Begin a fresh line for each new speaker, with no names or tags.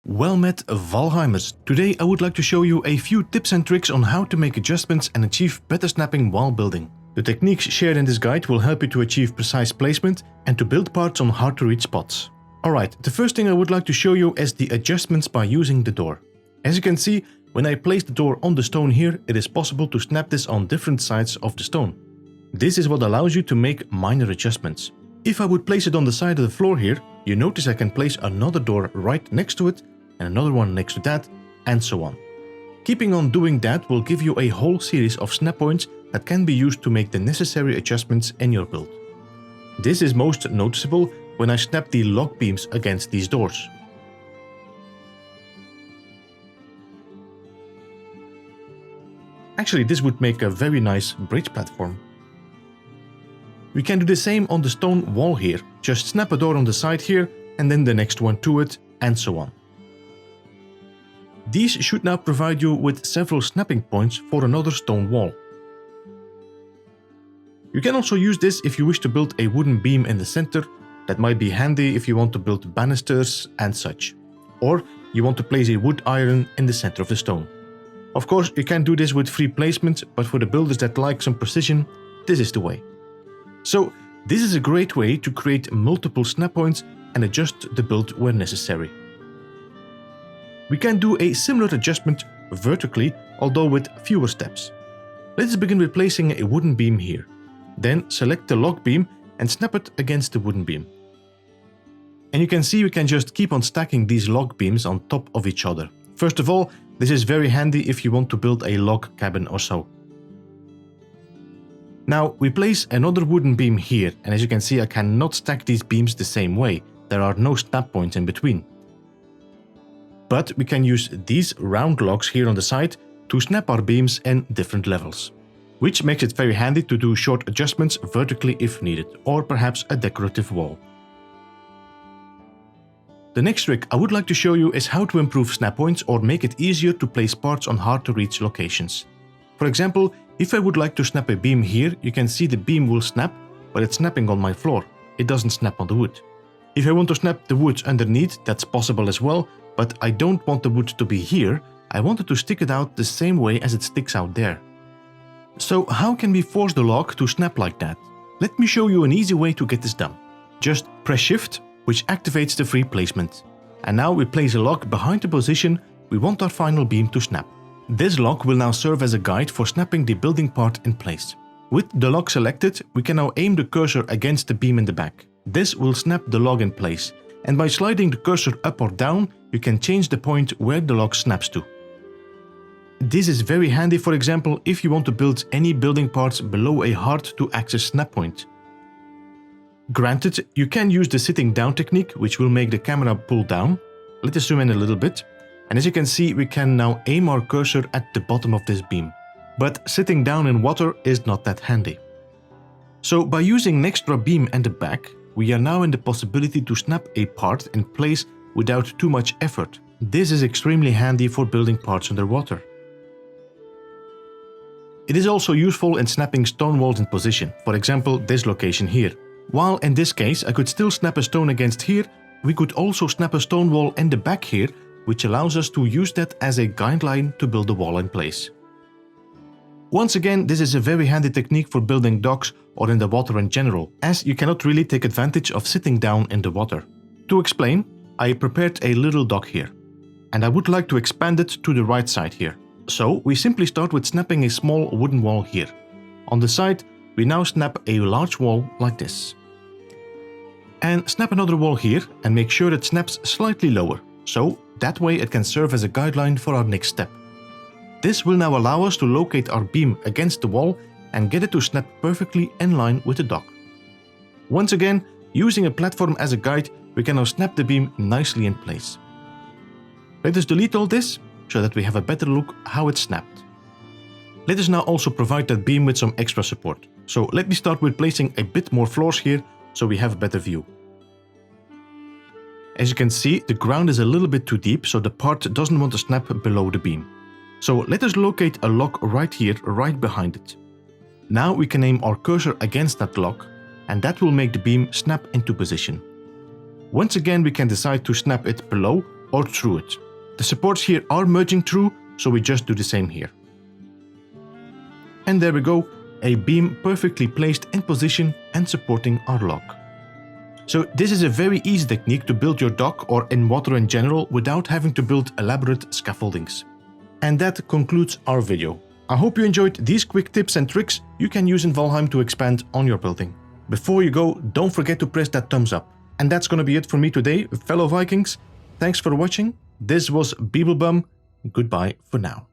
Well met, Valheimers. Today I would like to show you a few tips and tricks on how to make adjustments and achieve better snapping while building. The techniques shared in this guide will help you to achieve precise placement and to build parts on hard to reach spots. Alright, the first thing I would like to show you is the adjustments by using the door. As you can see, when I place the door on the stone here, it is possible to snap this on different sides of the stone. This is what allows you to make minor adjustments. If I would place it on the side of the floor here, you notice I can place another door right next to it and another one next to that, and so on. Keeping on doing that will give you a whole series of snap points that can be used to make the necessary adjustments in your build. This is most noticeable when I snap the lock beams against these doors. Actually, this would make a very nice bridge platform. We can do the same on the stone wall here. Just snap a door on the side here and then the next one to it, and so on. These should now provide you with several snapping points for another stone wall. You can also use this if you wish to build a wooden beam in the center. That might be handy if you want to build banisters and such. Or you want to place a wood iron in the center of the stone. Of course, you can do this with free placement, but for the builders that like some precision, this is the way. So, this is a great way to create multiple snap points and adjust the build where necessary. We can do a similar adjustment vertically, although with fewer steps. Let's begin with placing a wooden beam here. Then select the lock beam and snap it against the wooden beam. And you can see we can just keep on stacking these log beams on top of each other. First of all, this is very handy if you want to build a log cabin or so. Now we place another wooden beam here, and as you can see I cannot stack these beams the same way. There are no snap points in between. But we can use these round logs here on the side to snap our beams in different levels. Which makes it very handy to do short adjustments vertically if needed, or perhaps a decorative wall. The next trick I would like to show you is how to improve snap points or make it easier to place parts on hard to reach locations. For example, if I would like to snap a beam here, you can see the beam will snap, but it's snapping on my floor. It doesn't snap on the wood. If I want to snap the wood underneath, that's possible as well, but I don't want the wood to be here. I wanted to stick it out the same way as it sticks out there. So how can we force the log to snap like that? Let me show you an easy way to get this done. Just press Shift, which activates the free placement. And now we place a log behind the position we want our final beam to snap. This log will now serve as a guide for snapping the building part in place. With the log selected, we can now aim the cursor against the beam in the back. This will snap the log in place, and by sliding the cursor up or down, you can change the point where the log snaps to. This is very handy, for example, if you want to build any building parts below a hard to access snap point. Granted, you can use the sitting down technique, which will make the camera pull down. Let us zoom in a little bit. And as you can see, we can now aim our cursor at the bottom of this beam. But sitting down in water is not that handy. So by using an extra beam and the back, we are now in the possibility to snap a part in place without too much effort. This is extremely handy for building parts underwater. It is also useful in snapping stone walls in position, for example this location here. While in this case I could still snap a stone against here, we could also snap a stone wall in the back here, which allows us to use that as a guideline to build the wall in place. Once again, this is a very handy technique for building docks or in the water in general, as you cannot really take advantage of sitting down in the water. To explain, I prepared a little dock here, and I would like to expand it to the right side here. So we simply start with snapping a small wooden wall here. On the side, we now snap a large wall like this. And snap another wall here and make sure it snaps slightly lower, so that way it can serve as a guideline for our next step. This will now allow us to locate our beam against the wall and get it to snap perfectly in line with the dock. Once again, using a platform as a guide, we can now snap the beam nicely in place. Let us delete all this, so that we have a better look how it snapped. Let us now also provide that beam with some extra support. So let me start with placing a bit more floors here, so we have a better view. As you can see, the ground is a little bit too deep, so the part doesn't want to snap below the beam. So let us locate a log right here, right behind it. Now we can aim our cursor against that log, and that will make the beam snap into position. Once again, we can decide to snap it below or through it. The supports here are merging through, so we just do the same here. And there we go, a beam perfectly placed in position and supporting our log. So this is a very easy technique to build your dock or in water in general without having to build elaborate scaffoldings. And that concludes our video. I hope you enjoyed these quick tips and tricks you can use in Valheim to expand on your building. Before you go, don't forget to press that thumbs up. And that's gonna be it for me today, fellow Vikings. Thanks for watching. This was Beeblebum. Goodbye for now.